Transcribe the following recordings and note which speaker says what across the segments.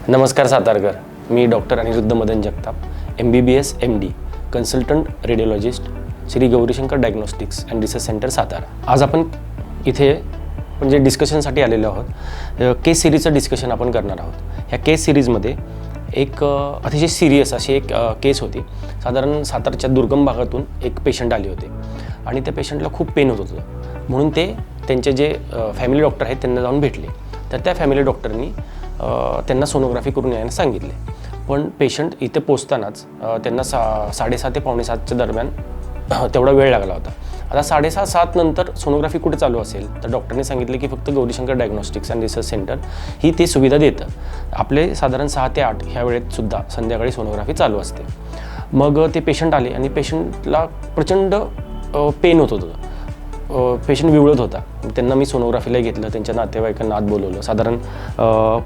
Speaker 1: नमस्कार सातारकर, मी doctor Aniruddha Madan Jagtap, MBBS MD, consultant radiologist, Shri Gaurishankar diagnostics and research centre Satara. आज आपण इथे म्हणजे डिस्कशनसाठी आलेलो आहोत। केस सिरीजचं डिस्कशन आपण करणार आहोत। ह्या केस सिरीजमध्ये एक अतिशय सिरियस अशी एक केस होती। साधारण सातारच्या दुर्गम भागातून एक पेशंट आले होते आणि त्या पेशंटला खूप पेन होत होतं, म्हणून ते त्यांचे जे फॅमिली डॉक्टर आहेत त्यांना जाऊन भेटले। तर त्या फॅमिली डॉक्टरनी त्यांना सोनोग्राफी करून यायला सांगितले, पण पेशंट इथे पोचतानाच त्यांना 6:30 ते 6:45च्या दरम्यान तेवढा वेळ लागला होता। आता 6:30-7 नंतर सोनोग्राफी कुठे चालू असेल तर डॉक्टरने सांगितले की फक्त Gaurishankar diagnostics and research centre ही ती सुविधा देतं। आपले साधारण 6 ते 8 ह्या वेळेत सुद्धा संध्याकाळी सोनोग्राफी चालू असते। मग ते पेशंट आले आणि पेशंटला प्रचंड पेन होत होतं, पेशंट विवळत होता। त्यांना मी सोनोग्राफीला घेतलं, त्यांच्या नातेवाईकांना आत बोलवलं। साधारण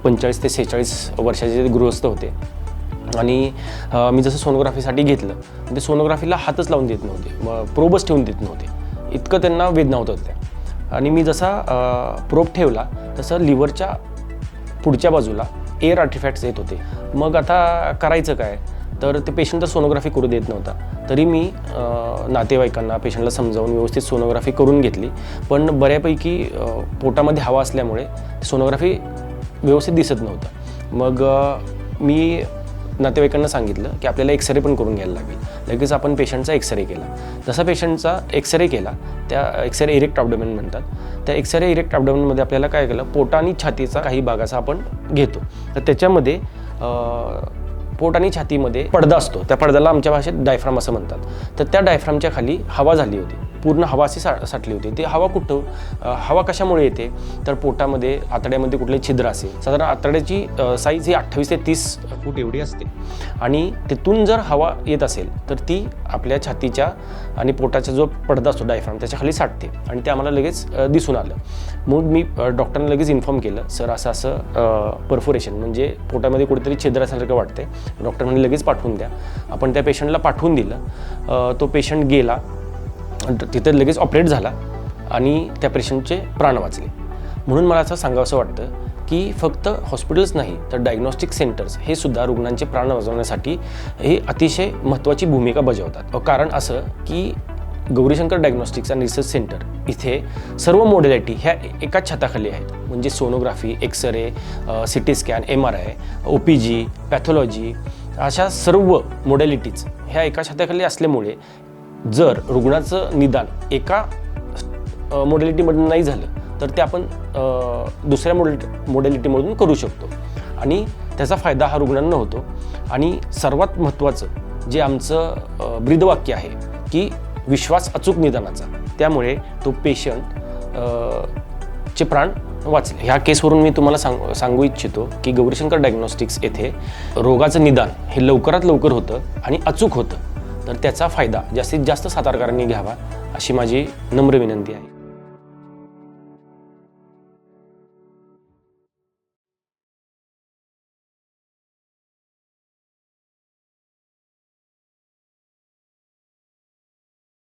Speaker 1: 45 ते 46 वर्षाचे गृहस्थ होते आणि मी जसं सोनोग्राफीसाठी घेतलं ते सोनोग्राफीला हातच लावून देत नव्हते, प्रोबच ठेवून देत नव्हते, इतकं त्यांना वेदना होत होत्या। आणि मी जसा प्रोब ठेवला तसं लिव्हरच्या पुढच्या बाजूला एअर आर्टिफॅक्ट्स येत होते। मग आता करायचं काय, तर ते पेशंट तर सोनोग्राफी करू देत नव्हता। तरी मी नातेवाईकांना पेशंटला समजावून व्यवस्थित सोनोग्राफी करून घेतली, पण बऱ्यापैकी पोटामध्ये हवा असल्यामुळे सोनोग्राफी व्यवस्थित दिसत नव्हतं। मग मी नातेवाईकांना सांगितलं की आपल्याला एक्सरे पण करून घ्यायला लागेल। लगेच आपण पेशंटचा एक्सरे केला। जसा पेशंटचा एक्सरे केला, त्या एक्सरे इरेक्ट ॲब्डोमेन म्हणतात, त्या एक्सरे इरेक्ट ॲब्डोमेनमध्ये आपल्याला काय केलं, पोट आणि छातीचा काही भागाचा आपण घेतो। तर त्याच्यामध्ये पोट आणि छातीमध्ये पडदा असतो, त्या पडद्याला आमच्या भाषेत डायफ्राम असं म्हणतात। तर त्या डायफ्रामच्या खाली हवा झाली होती, पूर्ण हवा अशी साठली होती। ती हवा हवा कशामुळे येते, तर पोटामध्ये आतड्यामध्ये कुठले छिद्र असेल, साधारण आतड्याची साईज ही 28 ते 30 फूट एवढी असते आणि तिथून जर हवा येत असेल तर ती आपल्या छातीच्या आणि पोटाचा जो पडदा असतो डायफ्राम त्याच्या खाली साठते आणि ते आम्हाला लगेच दिसून आलं। मग मी डॉक्टरना लगेच इन्फॉर्म केलं, सर असं परफोरेशन म्हणजे पोटामध्ये कुठेतरी छिद्र असल्यासारखं वाटते। डॉक्टर म्हणजे लगेच पाठवून द्या। आपण त्या पेशंटला पाठवून दिलं। तो पेशंट गेला, तिथे लगेच ऑपरेट झाला आणि त्या पेशंटचे प्राण वाचले। म्हणून मला असं सांगावंसं वाटतं की फक्त हॉस्पिटल्स नाही तर डायग्नॉस्टिक सेंटर्स हे सुद्धा रुग्णांचे प्राण वाचवण्यासाठी हे अतिशय महत्त्वाची भूमिका बजावतात। कारण असं की Gaurishankar diagnostics and research centre इथे सर्व मॉडेलिटी ह्या एकाच छताखाली आहेत, म्हणजे sonography, X-ray, CT scan, MRI, OPG, pathology, अशा सर्व मॉडेलिटीज ह्या एका छताखाली असल्यामुळे जर रुग्णाचं निदान एका मॉडेलिटीमधून नाही झालं तर ते आपण दुसऱ्या मॉडेलिटीमधून करू शकतो आणि त्याचा फायदा हा रुग्णांना होतो। आणि सर्वात महत्त्वाचं जे आमचं ब्रीदवाक्य आहे की विश्वास अचूक निदानाचा, त्यामुळे तो पेशंट चे प्राण वाचले। ह्या केसवरून मी तुम्हाला सांगू इच्छितो की गौरीशंकर डायग्नोस्टिक्स येथे रोगाचं निदान हे लवकरात लवकर होतं आणि अचूक होतं, तर त्याचा फायदा जास्तीत जास्त सातारकरांनी घ्यावा अशी माझी नम्र विनंती आहे।